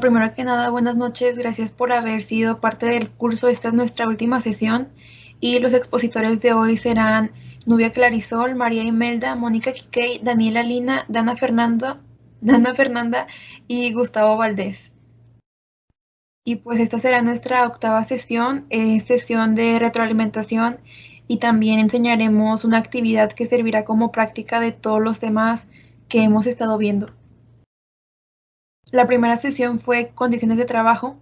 Primero que nada, buenas noches. Gracias por haber sido parte del curso. Esta es nuestra última sesión y los expositores de hoy serán Nubia Clarisol, María Imelda, Mónica Quiquey, Daniela Lina, Dana Fernanda y Gustavo Valdés. Y pues esta será nuestra octava sesión, sesión de retroalimentación, y también enseñaremos una actividad que servirá como práctica de todos los temas que hemos estado viendo. La primera sesión fue condiciones de trabajo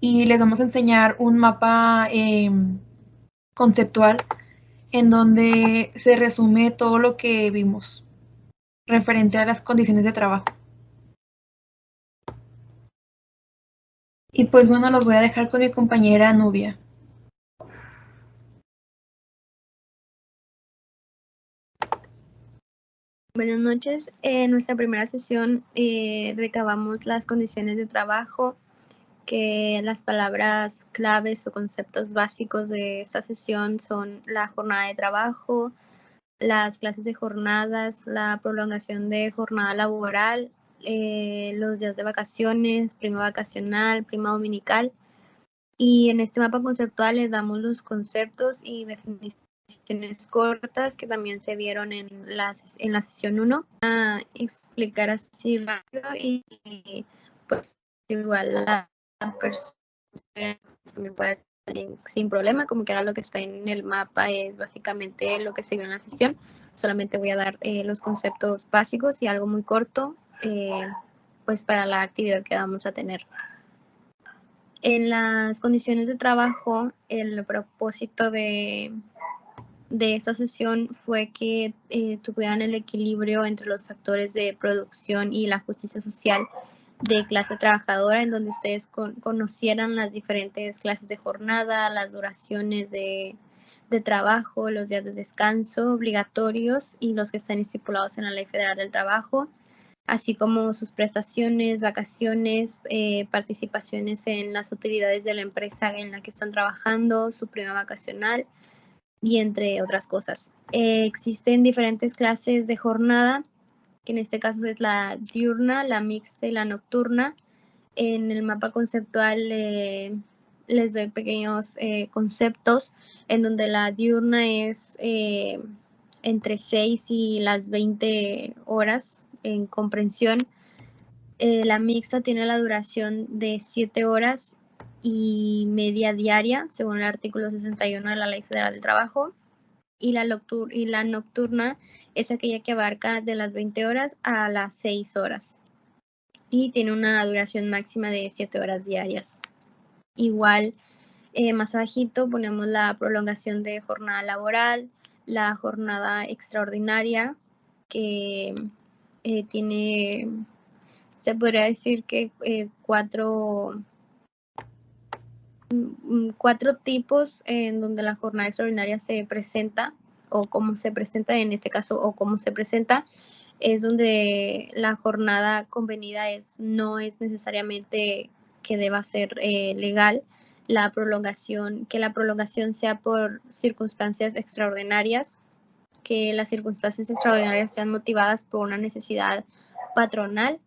y les vamos a enseñar un mapa conceptual en donde se resume todo lo que vimos referente a las condiciones de trabajo. Y pues bueno, los voy a dejar con mi compañera Nubia. Buenas noches. En nuestra primera sesión recabamos las condiciones de trabajo, que las palabras claves o conceptos básicos de esta sesión son la jornada de trabajo, las clases de jornadas, la prolongación de jornada laboral, los días de vacaciones, prima vacacional, prima dominical. Y en este mapa conceptual les damos los conceptos y definiciones cortas que también se vieron en la sesión 1. A explicar así rápido y pues igual la persona también puede sin problema, como que era lo que está en el mapa, es básicamente lo que se vio en la sesión. Solamente voy a dar los conceptos básicos y algo muy corto pues para la actividad que vamos a tener. En las condiciones de trabajo, el propósito de esta sesión fue que tuvieran el equilibrio entre los factores de producción y la justicia social de clase trabajadora, en donde ustedes conocieran las diferentes clases de jornada, las duraciones de trabajo, los días de descanso obligatorios y los que están estipulados en la Ley Federal del Trabajo, así como sus prestaciones, vacaciones, participaciones en las utilidades de la empresa en la que están trabajando, su prima vacacional y entre otras cosas. Existen diferentes clases de jornada, que en este caso es la diurna, la mixta y la nocturna. En el mapa conceptual les doy pequeños conceptos en donde la diurna es entre 6 y las 20 horas en comprensión. La mixta tiene la duración de 7 horas y media diaria, según el artículo 61 de la Ley Federal del Trabajo. Y la nocturna es aquella que abarca de las 20 horas a las 6 horas. Y tiene una duración máxima de 7 horas diarias. Igual, más abajito ponemos la prolongación de jornada laboral, la jornada extraordinaria, que tiene, se podría decir que cuatro tipos en donde la jornada extraordinaria se presenta, o cómo se presenta en este caso, o cómo se presenta, es donde la jornada convenida no es necesariamente que deba ser legal, que la prolongación sea por circunstancias extraordinarias, que las circunstancias extraordinarias sean motivadas por una necesidad patronal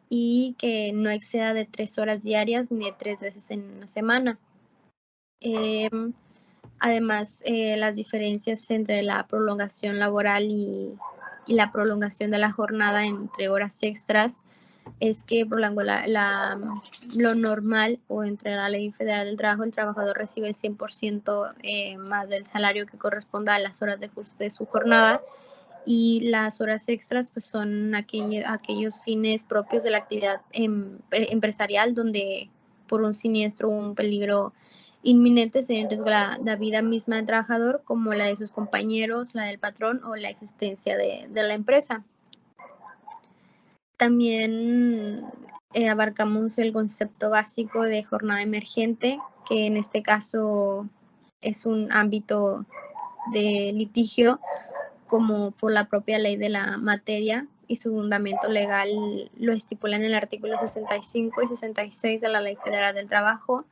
y que no exceda de 3 horas diarias ni de 3 veces en la semana. Además, las diferencias entre la prolongación laboral y la prolongación de la jornada entre horas extras es que lo normal, o entre la Ley Federal del Trabajo, el trabajador recibe el 100% más del salario que corresponda a las horas de su jornada, y las horas extras pues son aquellos fines propios de la actividad empresarial, donde por un siniestro o un peligro inminente se en riesgo la vida misma del trabajador, como la de sus compañeros, la del patrón o la existencia de la empresa. También abarcamos el concepto básico de jornada emergente, que en este caso es un ámbito de litigio, como por la propia ley de la materia, y su fundamento legal lo estipula en el artículo 65 y 66 de la Ley Federal del Trabajo.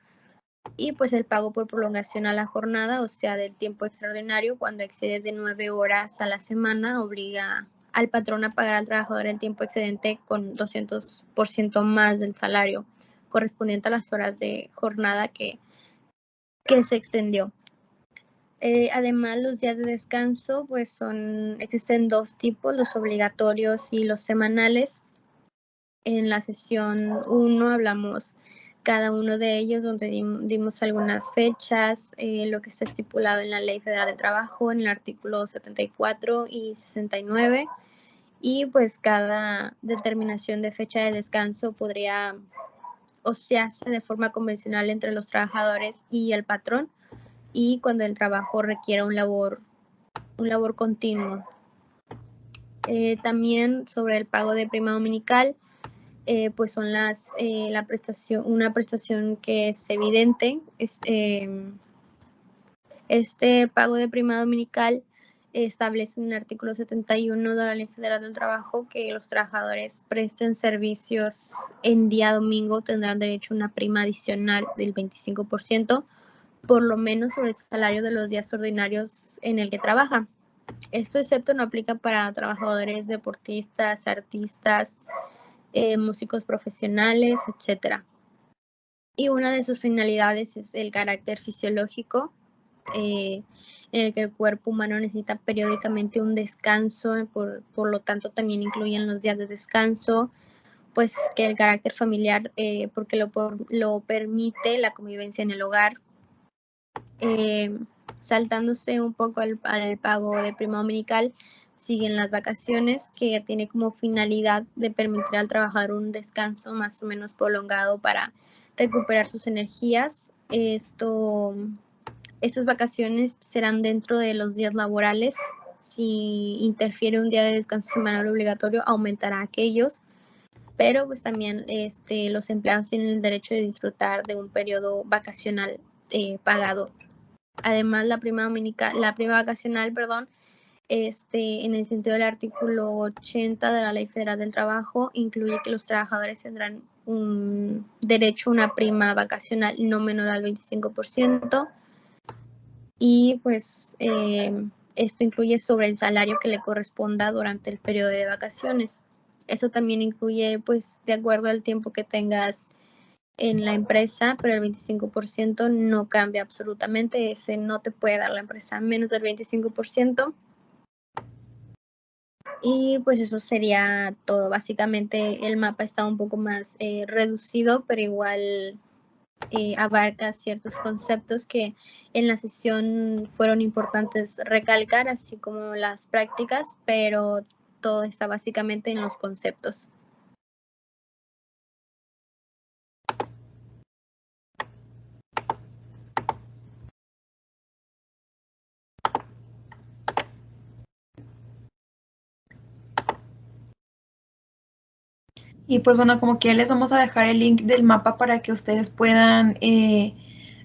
Y pues el pago por prolongación a la jornada, o sea, del tiempo extraordinario, cuando excede de 9 horas a la semana, obliga al patrón a pagar al trabajador el tiempo excedente con 200% más del salario correspondiente a las horas de jornada que se extendió. Además, los días de descanso, pues existen dos tipos, los obligatorios y los semanales. En la sesión 1 hablamos cada uno de ellos, donde dimos algunas fechas, lo que está estipulado en la Ley Federal del Trabajo, en el artículo 74 y 69, y pues cada determinación de fecha de descanso podría o se hace de forma convencional entre los trabajadores y el patrón, y cuando el trabajo requiera un labor continuo. También sobre el pago de prima dominical, pues son una prestación que es evidente. Este pago de prima dominical establece en el artículo 71 de la Ley Federal del Trabajo que los trabajadores presten servicios en día domingo tendrán derecho a una prima adicional del 25%, por lo menos sobre el salario de los días ordinarios en el que trabaja. Esto excepto no aplica para trabajadores deportistas, artistas, músicos profesionales, etc. Y una de sus finalidades es el carácter fisiológico, en el que el cuerpo humano necesita periódicamente un descanso, por lo tanto también incluyen los días de descanso, pues que el carácter familiar, porque lo permite la convivencia en el hogar. Saltándose un poco al pago de prima dominical, siguen las vacaciones, que tiene como finalidad de permitir al trabajador un descanso más o menos prolongado para recuperar sus energías. Estas vacaciones serán dentro de los días laborales. Si interfiere un día de descanso semanal obligatorio, aumentará aquellos, pero pues también los empleados tienen el derecho de disfrutar de un periodo vacacional pagado. Además, la prima vacacional, en el sentido del artículo 80 de la Ley Federal del Trabajo, incluye que los trabajadores tendrán un derecho a una prima vacacional no menor al 25%, y pues esto incluye sobre el salario que le corresponda durante el periodo de vacaciones. Eso también incluye, pues, de acuerdo al tiempo que tengas en la empresa, pero el 25% no cambia absolutamente. Ese no te puede dar la empresa menos del 25%. Y pues eso sería todo. Básicamente el mapa está un poco más reducido, pero igual abarca ciertos conceptos que en la sesión fueron importantes recalcar, así como las prácticas, pero todo está básicamente en los conceptos. Y pues bueno, como que les vamos a dejar el link del mapa para que ustedes puedan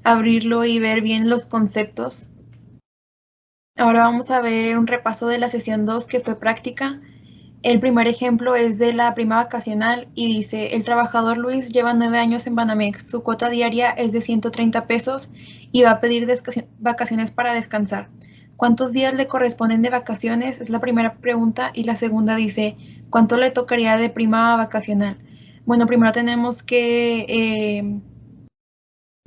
abrirlo y ver bien los conceptos. Ahora vamos a ver un repaso de la sesión 2, que fue práctica. El primer ejemplo es de la prima vacacional y dice: el trabajador Luis lleva 9 años en Banamex, su cuota diaria es de 130 pesos y va a pedir vacaciones para descansar. ¿Cuántos días le corresponden de vacaciones? Es la primera pregunta, y la segunda dice: ¿cuánto le tocaría de prima vacacional? Bueno, primero tenemos que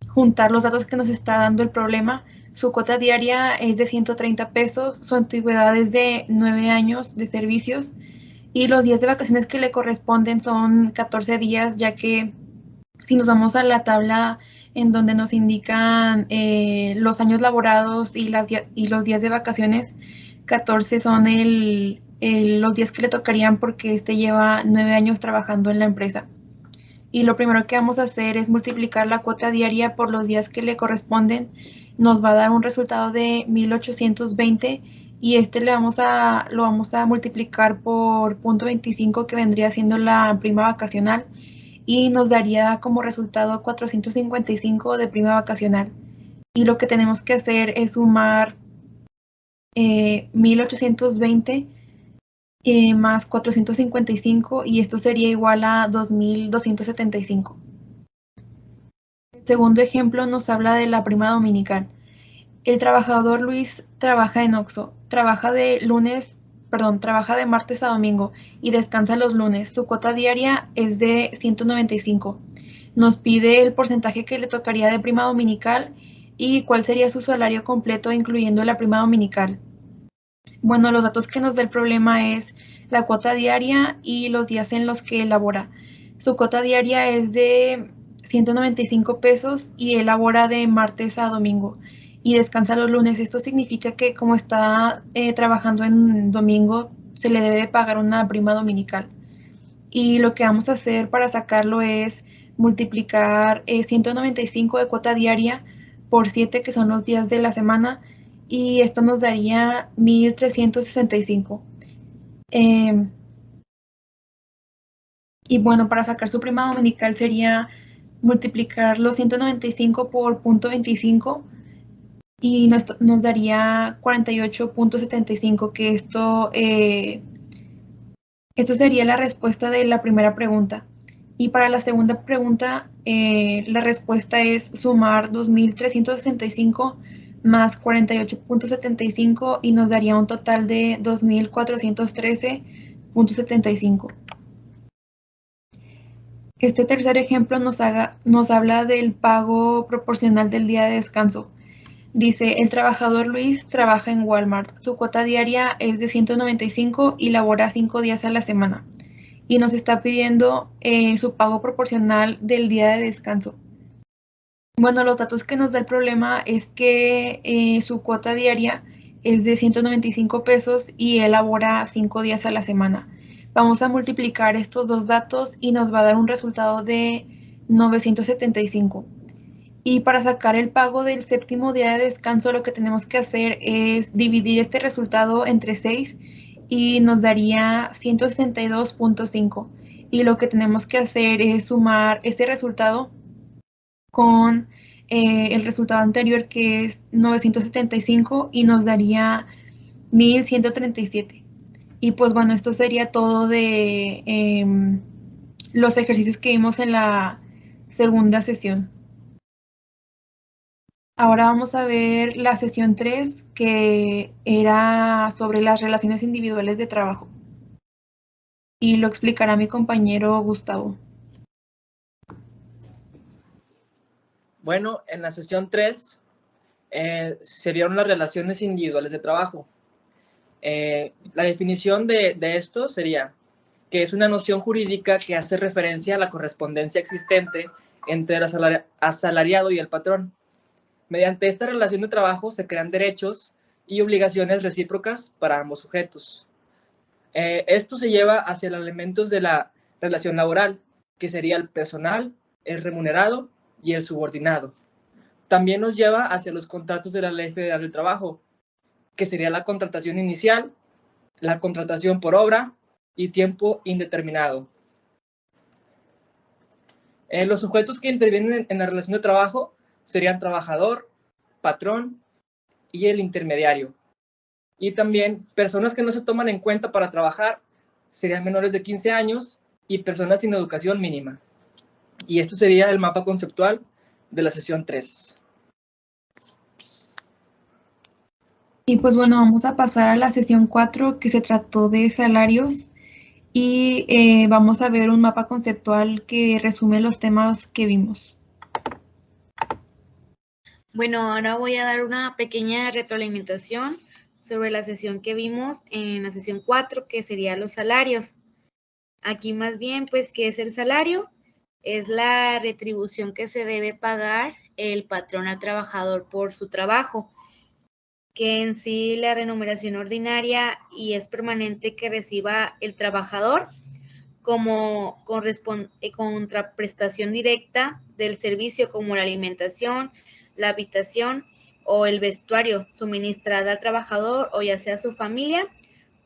juntar los datos que nos está dando el problema. Su cuota diaria es de 130 pesos, su antigüedad es de 9 años de servicios y los días de vacaciones que le corresponden son 14 días, ya que si nos vamos a la tabla en donde nos indican los años laborados y los días de vacaciones, 14 son los días que le tocarían porque lleva 9 años trabajando en la empresa. Y lo primero que vamos a hacer es multiplicar la cuota diaria por los días que le corresponden. Nos va a dar un resultado de 1820 y lo vamos a multiplicar por 0.25, que vendría siendo la prima vacacional, y nos daría como resultado 455 de prima vacacional. Y lo que tenemos que hacer es sumar 1820 más 455, y esto sería igual a 2275. El segundo ejemplo nos habla de la prima dominical. El trabajador Luis trabaja en Oxxo, trabaja de martes a domingo y descansa los lunes. Su cuota diaria es de 195. Nos pide el porcentaje que le tocaría de prima dominical y cuál sería su salario completo incluyendo la prima dominical. Bueno, los datos que nos da el problema es la cuota diaria y los días en los que labora. Su cuota diaria es de 195 pesos y él labora de martes a domingo y descansa los lunes. Esto significa que como está trabajando en domingo, se le debe pagar una prima dominical. Y lo que vamos a hacer para sacarlo es multiplicar 195 de cuota diaria por 7, que son los días de la semana, y esto nos daría 1,365. Y bueno, para sacar su prima dominical sería multiplicar los 195 por 0.25 y nos daría 48.75, que esto sería la respuesta de la primera pregunta. Y para la segunda pregunta, la respuesta es sumar 2,365 más 48.75 y nos daría un total de 2,413.75. Este tercer ejemplo nos habla del pago proporcional del día de descanso. Dice, el trabajador Luis trabaja en Walmart. Su cuota diaria es de 195 y labora 5 días a la semana. Y nos está pidiendo su pago proporcional del día de descanso. Bueno, los datos que nos da el problema es que su cuota diaria es de 195 pesos y él labora 5 días a la semana. Vamos a multiplicar estos dos datos y nos va a dar un resultado de 975. Y para sacar el pago del séptimo día de descanso, lo que tenemos que hacer es dividir este resultado entre 6 y nos daría 162.5. Y lo que tenemos que hacer es sumar este resultado con el resultado anterior, que es 975, y nos daría 1,137. Y pues bueno, esto sería todo de los ejercicios que vimos en la segunda sesión. Ahora vamos a ver la sesión 3, que era sobre las relaciones individuales de trabajo. Y lo explicará mi compañero Gustavo. Bueno, en la sesión 3 se vieron las relaciones individuales de trabajo. La definición de esto sería que es una noción jurídica que hace referencia a la correspondencia existente entre el asalariado y el patrón. Mediante esta relación de trabajo se crean derechos y obligaciones recíprocas para ambos sujetos. Esto se lleva hacia los elementos de la relación laboral, que sería el personal, el remunerado y el subordinado. También nos lleva hacia los contratos de la Ley Federal del Trabajo, que sería la contratación inicial, la contratación por obra y tiempo indeterminado. Los sujetos que intervienen en la relación de trabajo serían trabajador, patrón y el intermediario. Y también personas que no se toman en cuenta para trabajar serían menores de 15 años y personas sin educación mínima. Y esto sería el mapa conceptual de la sesión 3. Y pues bueno, vamos a pasar a la sesión 4, que se trató de salarios, y vamos a ver un mapa conceptual que resume los temas que vimos. Bueno, ahora voy a dar una pequeña retroalimentación sobre la sesión que vimos en la sesión 4, que sería los salarios. Aquí más bien, pues, ¿qué es el salario? Es la retribución que se debe pagar el patrón al trabajador por su trabajo, que en sí la remuneración ordinaria y es permanente que reciba el trabajador como contraprestación directa del servicio como la alimentación, la habitación o el vestuario suministrada al trabajador o ya sea su familia,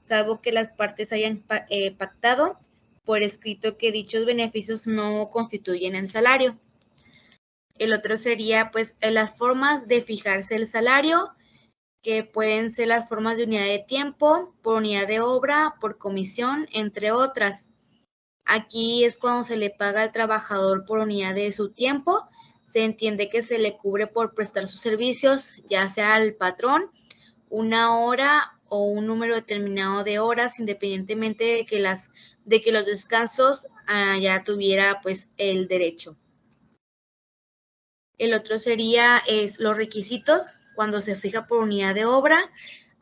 salvo que las partes hayan pactado por escrito que dichos beneficios no constituyen el salario. El otro sería pues las formas de fijarse el salario, que pueden ser las formas de unidad de tiempo, por unidad de obra, por comisión, entre otras. Aquí es cuando se le paga al trabajador por unidad de su tiempo. Se entiende que se le cubre por prestar sus servicios, ya sea al patrón, una hora o un número determinado de horas, independientemente de que los descansos ya tuviera pues el derecho. El otro sería los requisitos cuando se fija por unidad de obra.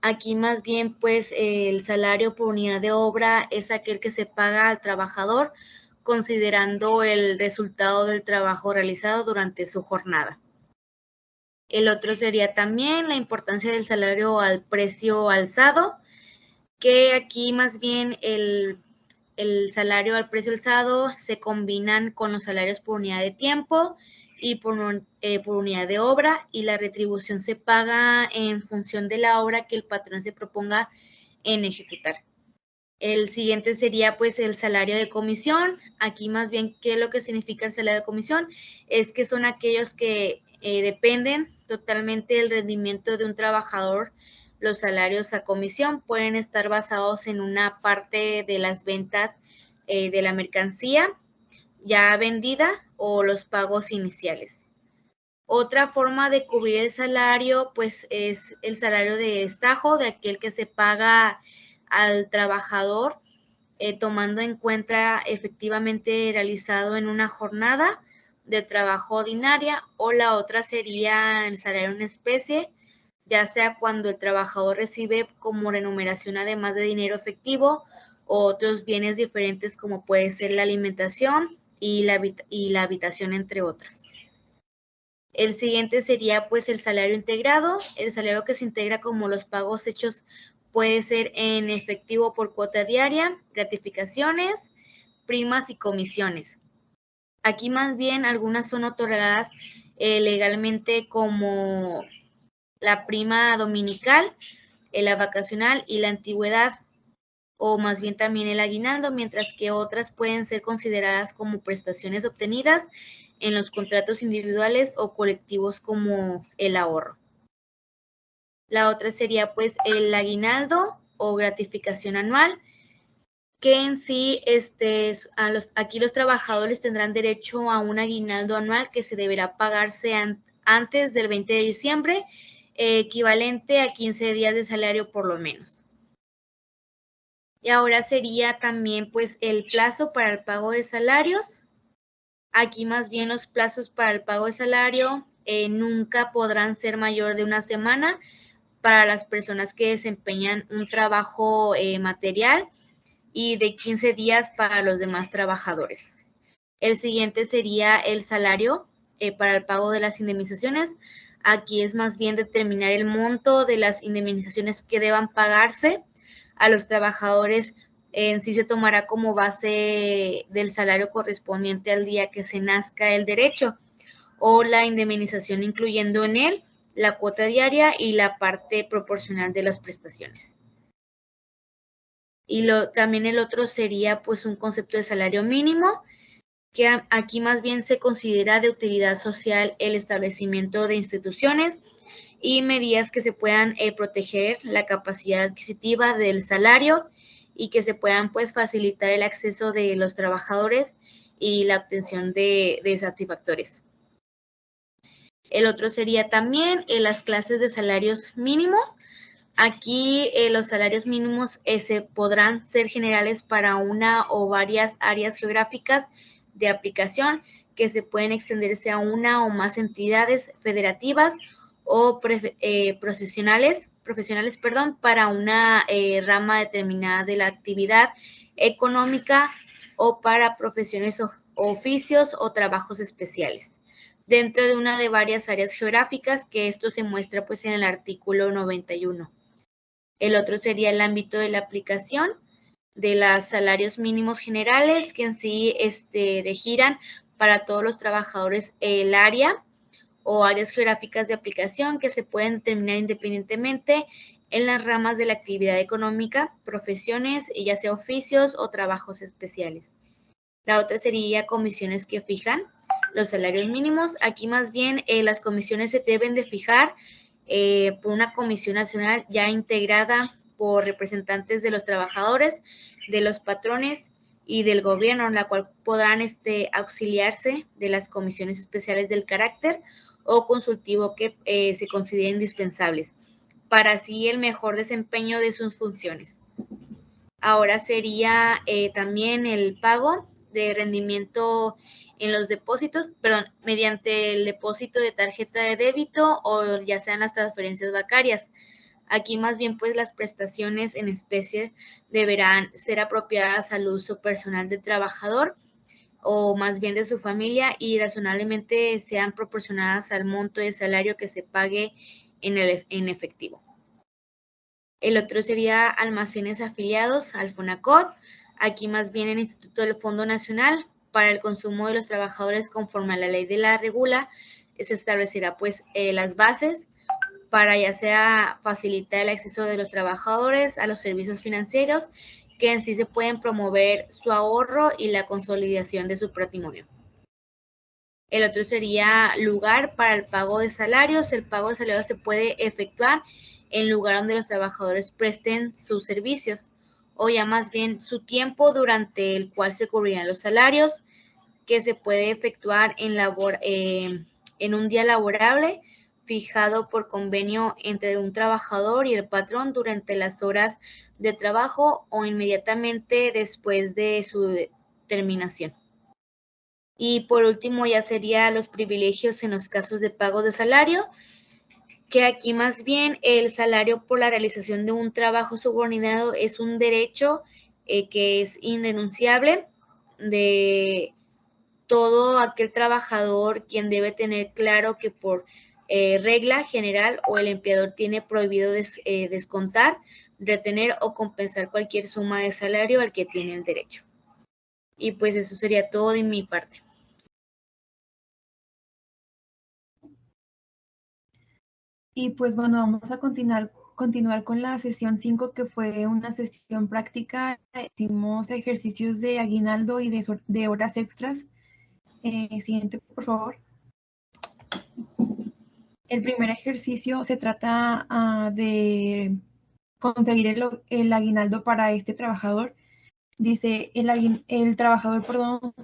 Aquí más bien pues el salario por unidad de obra es aquel que se paga al trabajador considerando el resultado del trabajo realizado durante su jornada. El otro sería también la importancia del salario al precio alzado, que aquí más bien el salario al precio alzado se combinan con los salarios por unidad de tiempo y por unidad de obra, y la retribución se paga en función de la obra que el patrón se proponga en ejecutar. El siguiente sería pues el salario de comisión. Aquí más bien, ¿qué es lo que significa el salario de comisión? Es que son aquellos que dependen totalmente del rendimiento de un trabajador. Los salarios a comisión pueden estar basados en una parte de las ventas de la mercancía ya vendida o los pagos iniciales. Otra forma de cubrir el salario pues es el salario de destajo, de aquel que se paga al trabajador tomando en cuenta efectivamente realizado en una jornada de trabajo ordinaria, o la otra sería el salario en especie, ya sea cuando el trabajador recibe como remuneración además de dinero efectivo o otros bienes diferentes como puede ser la alimentación y la habitación, entre otras. El siguiente sería pues el salario integrado, el salario que se integra como los pagos hechos puede ser en efectivo por cuota diaria, gratificaciones, primas y comisiones. Aquí más bien algunas son otorgadas legalmente como la prima dominical, la vacacional y la antigüedad, o más bien también el aguinaldo, mientras que otras pueden ser consideradas como prestaciones obtenidas en los contratos individuales o colectivos como el ahorro. La otra sería pues el aguinaldo o gratificación anual, que en sí aquí los trabajadores tendrán derecho a un aguinaldo anual que se deberá pagarse antes del 20 de diciembre, equivalente a 15 días de salario por lo menos. Y ahora sería también pues el plazo para el pago de salarios. Aquí más bien los plazos para el pago de salario nunca podrán ser mayor de una semana para las personas que desempeñan un trabajo material y de 15 días para los demás trabajadores. El siguiente sería el salario para el pago de las indemnizaciones. Aquí es más bien determinar el monto de las indemnizaciones que deban pagarse a los trabajadores. En sí se tomará como base del salario correspondiente al día que se nazca el derecho, o la indemnización incluyendo en él la cuota diaria y la parte proporcional de las prestaciones. Y también el otro sería pues un concepto de salario mínimo, que aquí más bien se considera de utilidad social el establecimiento de instituciones y medidas que se puedan proteger la capacidad adquisitiva del salario y que se puedan pues facilitar el acceso de los trabajadores y la obtención de satisfactores. El otro sería también las clases de salarios mínimos. Aquí los salarios mínimos podrán ser generales para una o varias áreas geográficas de aplicación, que se pueden extenderse a una o más entidades federativas o profesionales, para una rama determinada de la actividad económica o para profesiones, oficios o trabajos especiales, dentro de una de varias áreas geográficas, que esto se muestra pues en el artículo 91. El otro sería el ámbito de la aplicación de los salarios mínimos generales, que en sí regirán para todos los trabajadores el área o áreas geográficas de aplicación, que se pueden determinar independientemente en las ramas de la actividad económica, profesiones, ya sea oficios o trabajos especiales. La otra sería comisiones que fijan los salarios mínimos. Aquí más bien las comisiones se deben de fijar por una comisión nacional ya integrada por representantes de los trabajadores, de los patrones y del gobierno, en la cual podrán auxiliarse de las comisiones especiales del carácter o consultivo que se consideren indispensables para así el mejor desempeño de sus funciones. Ahora sería también el pago de rendimiento en los depósitos, mediante el depósito de tarjeta de débito o ya sean las transferencias bancarias. Aquí más bien pues las prestaciones en especie deberán ser apropiadas al uso personal del trabajador o más bien de su familia y razonablemente sean proporcionadas al monto de salario que se pague en efectivo. El otro sería almacenes afiliados al FONACOT. Aquí más bien el Instituto del Fondo Nacional para el consumo de los trabajadores conforme a la ley de la regula se establecerá pues las bases para ya sea facilitar el acceso de los trabajadores a los servicios financieros que en sí se pueden promover su ahorro y la consolidación de su patrimonio. El otro sería lugar para el pago de salarios. El pago de salarios se puede efectuar en lugar donde los trabajadores presten sus servicios o ya más bien su tiempo durante el cual se cubrirán los salarios, que se puede efectuar en un día laborable fijado por convenio entre un trabajador y el patrón durante las horas de trabajo o inmediatamente después de su terminación. Y por último ya sería los privilegios en los casos de pago de salario, que aquí más bien el salario por la realización de un trabajo subordinado es un derecho que es irrenunciable de todo aquel trabajador, quien debe tener claro que por regla general o el empleador tiene prohibido descontar, retener o compensar cualquier suma de salario al que tiene el derecho. Y pues eso sería todo de mi parte. Y pues bueno, vamos a continuar con la sesión 5, que fue una sesión práctica. Hicimos ejercicios de aguinaldo y de horas extras. Siguiente, por favor. El primer ejercicio se trata de conseguir el aguinaldo para este trabajador. Dice, el trabajador,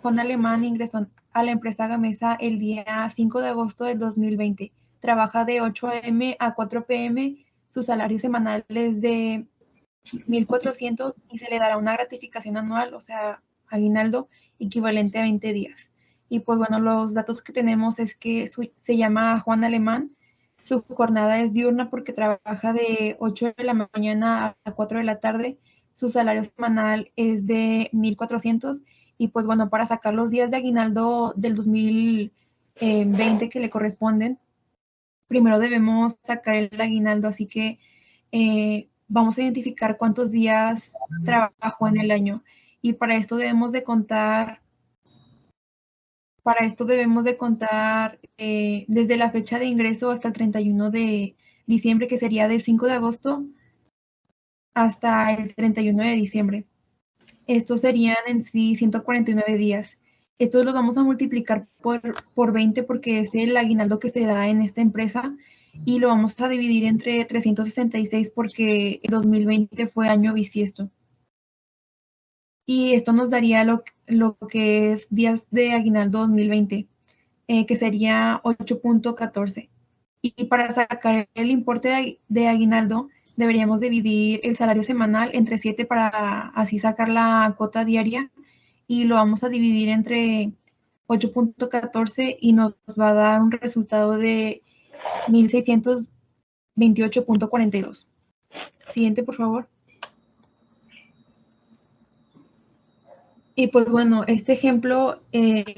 Juan Alemán, ingresó a la empresa Gamesa el día 5 de agosto del 2020. Trabaja de 8 a.m. a 4 p.m. Su salario semanal es de 1,400 y se le dará una gratificación anual, o sea, aguinaldo, equivalente a 20 días. Y pues bueno, los datos que tenemos es que se llama Juan Alemán. Su jornada es diurna porque trabaja de 8 de la mañana a 4 de la tarde. Su salario semanal es de 1,400 y pues bueno, para sacar los días de aguinaldo del 2020 que le corresponden, primero debemos sacar el aguinaldo, así que vamos a identificar cuántos días trabajó en el año y para esto debemos de contar desde la fecha de ingreso hasta el 31 de diciembre, que sería del 5 de agosto hasta el 31 de diciembre. Estos serían en sí 149 días. Estos los vamos a multiplicar por 20 porque es el aguinaldo que se da en esta empresa y lo vamos a dividir entre 366 porque el 2020 fue año bisiesto. Y esto nos daría lo que es días de aguinaldo 2020, que sería 8.14. Y para sacar el importe de aguinaldo, deberíamos dividir el salario semanal entre 7 para así sacar la cuota diaria y lo vamos a dividir entre 8.14 y nos va a dar un resultado de 1,628.42. Siguiente, por favor. Y pues bueno, este ejemplo es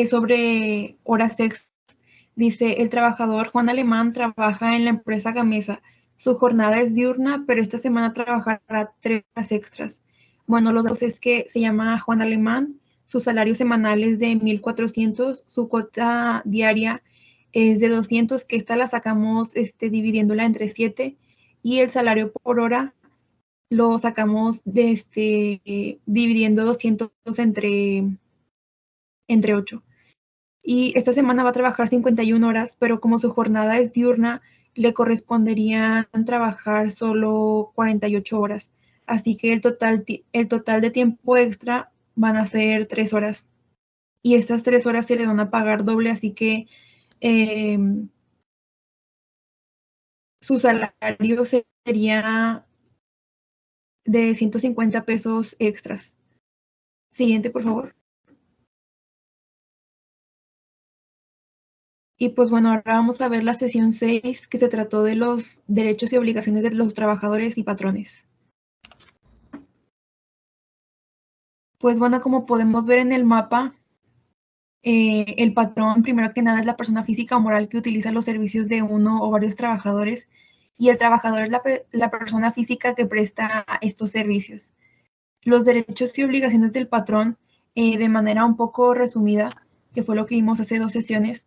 sobre horas extras. Dice, el trabajador Juan Alemán trabaja en la empresa Gamesa. Su jornada es diurna, pero esta semana trabajará 3 horas extras. Bueno, los dos es que se llama Juan Alemán, su salario semanal es de 1,400, su cuota diaria es de 200, que esta la sacamos dividiéndola entre 7, y el salario por hora lo sacamos dividiendo 200 entre 8. Y esta semana va a trabajar 51 horas, pero como su jornada es diurna, le corresponderían trabajar solo 48 horas. Así que el total de tiempo extra van a ser 3 horas. Y estas 3 horas se le van a pagar doble, así que su salario sería de 150 pesos extras. Siguiente, por favor. Y pues bueno, ahora vamos a ver la sesión 6, que se trató de los derechos y obligaciones de los trabajadores y patrones. Pues bueno, como podemos ver en el mapa, el patrón, primero que nada, es la persona física o moral que utiliza los servicios de uno o varios trabajadores, y el trabajador es la persona física que presta estos servicios. Los derechos y obligaciones del patrón, de manera un poco resumida, que fue lo que vimos hace 2 sesiones,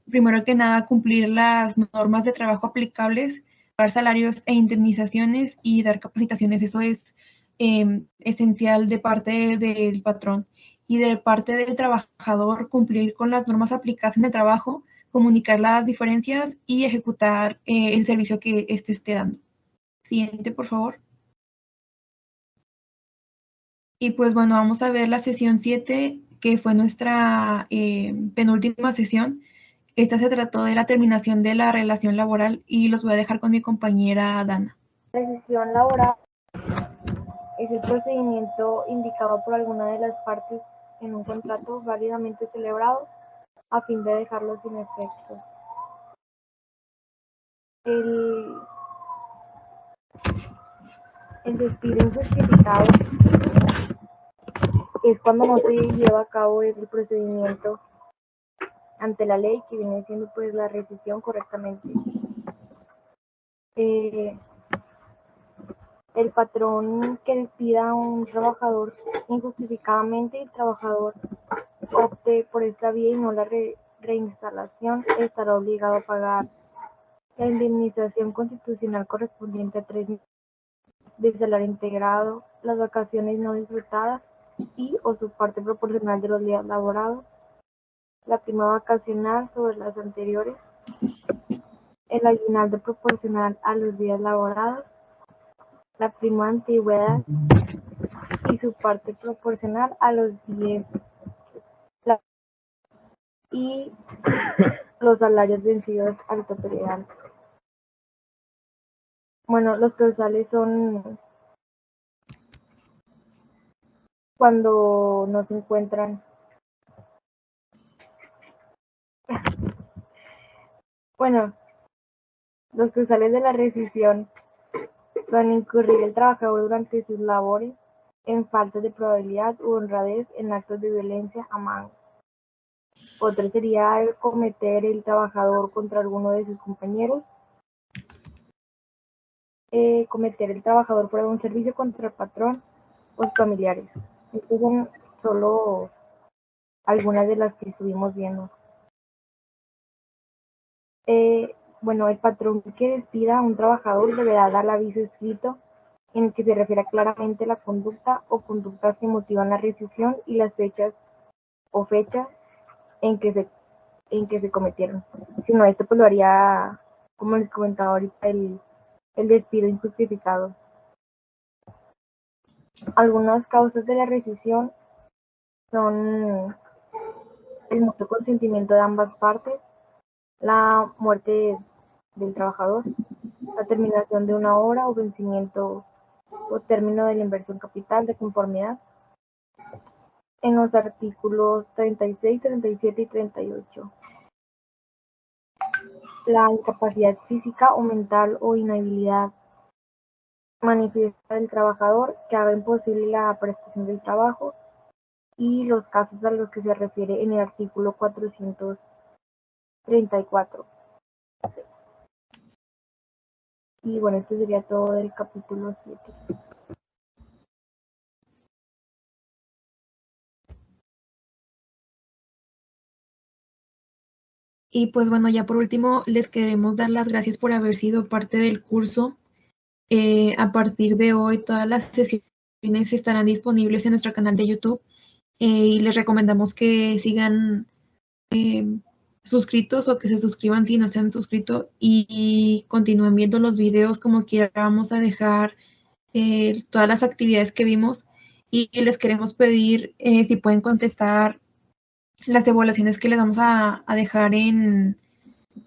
primero que nada, cumplir las normas de trabajo aplicables, pagar salarios e indemnizaciones y dar capacitaciones. Eso es esencial de parte del patrón. Y de parte del trabajador, cumplir con las normas aplicadas en el trabajo, comunicar las diferencias y ejecutar el servicio que éste esté dando. Siguiente, por favor. Y pues bueno, vamos a ver la sesión 7, que fue nuestra penúltima sesión. Esta se trató de la terminación de la relación laboral y los voy a dejar con mi compañera Dana. La rescisión laboral es el procedimiento indicado por alguna de las partes en un contrato válidamente celebrado a fin de dejarlo sin efecto. El despido injustificado es cuando no se lleva a cabo el procedimiento ante la ley, que viene siendo pues la rescisión correctamente. El patrón que despida a un trabajador injustificadamente y el trabajador opte por esta vía y no la reinstalación, estará obligado a pagar la indemnización constitucional correspondiente a 3 meses de salario integrado, las vacaciones no disfrutadas y o su parte proporcional de los días laborados, la prima vacacional sobre las anteriores, el aguinaldo proporcional a los días laborados, la prima antigüedad y su parte proporcional a los 10 y los salarios vencidos al tope legal. Bueno, los causales son cuando no se encuentran. Bueno, los causales de la rescisión son incurrir el trabajador durante sus labores en falta de probabilidad u honradez en actos de violencia a mano. Otro sería cometer el trabajador contra alguno de sus compañeros. Cometer el trabajador por algún servicio contra el patrón o sus familiares. Estas son solo algunas de las que estuvimos viendo. Bueno, el patrón que despida a un trabajador deberá dar el aviso escrito en el que se refiera claramente la conducta o conductas que motivan la rescisión y las fechas o fechas en que se cometieron. Si no, esto pues lo haría, como les comentaba ahorita, el despido injustificado. Algunas causas de la rescisión son el mutuo consentimiento de ambas partes, la muerte del trabajador, la terminación de una obra o vencimiento o término de la inversión capital de conformidad, en los artículos 36, 37 y 38. La incapacidad física o mental o inhabilidad manifiesta del trabajador que haga imposible la prestación del trabajo y los casos a los que se refiere en el artículo 434. Y bueno, esto sería todo del capítulo 7. Y pues bueno, ya por último, les queremos dar las gracias por haber sido parte del curso. A partir de hoy, todas las sesiones estarán disponibles en nuestro canal de YouTube y les recomendamos que sigan suscritos o que se suscriban si no se han suscrito y continúen viendo los videos como quiera. Vamos a dejar todas las actividades que vimos y les queremos pedir si pueden contestar las evaluaciones que les vamos a dejar en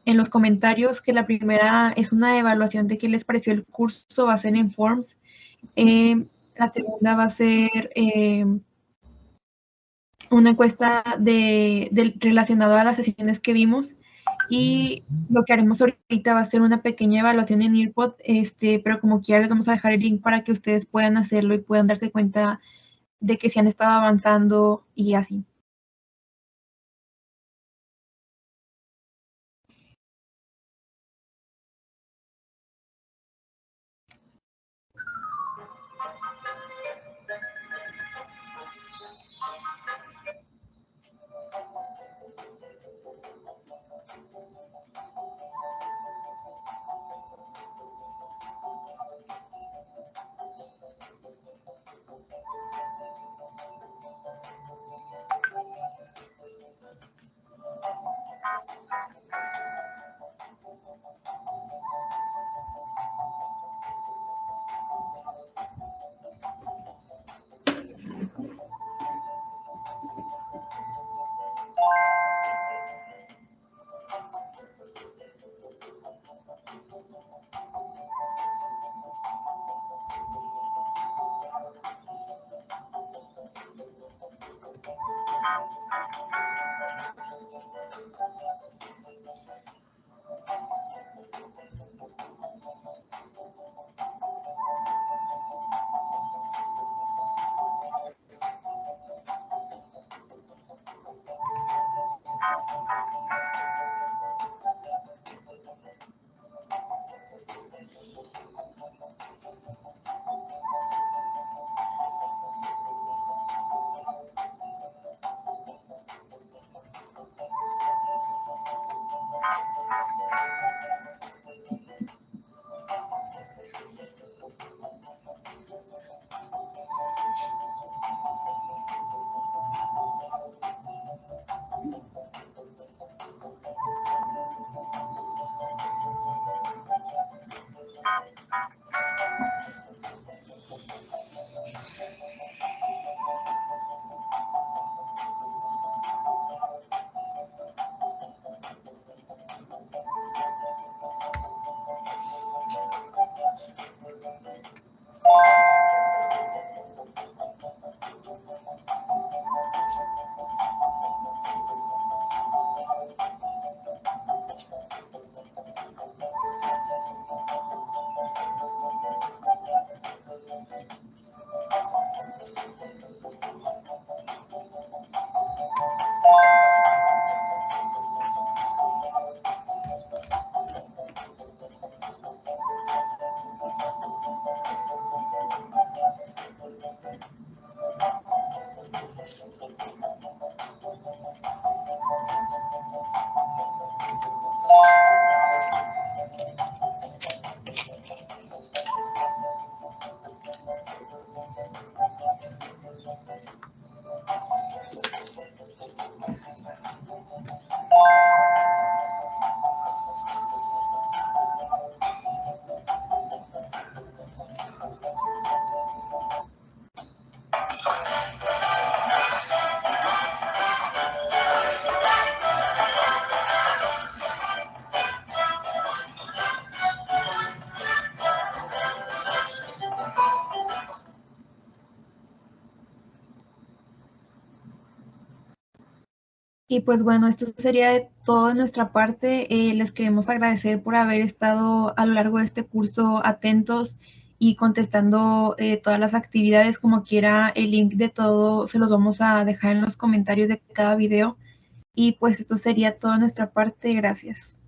los comentarios, que la primera es una evaluación de qué les pareció el curso, va a ser en Forms. La segunda va a ser una encuesta relacionada a las sesiones que vimos. Y lo que haremos ahorita va a ser una pequeña evaluación en Earpod, pero como quiera les vamos a dejar el link para que ustedes puedan hacerlo y puedan darse cuenta de que se han estado avanzando y así. Y pues bueno, esto sería de todo de nuestra parte. Les queremos agradecer por haber estado a lo largo de este curso atentos y contestando todas las actividades. Como quiera, el link de todo se los vamos a dejar en los comentarios de cada video. Y pues esto sería todo de nuestra parte. Gracias.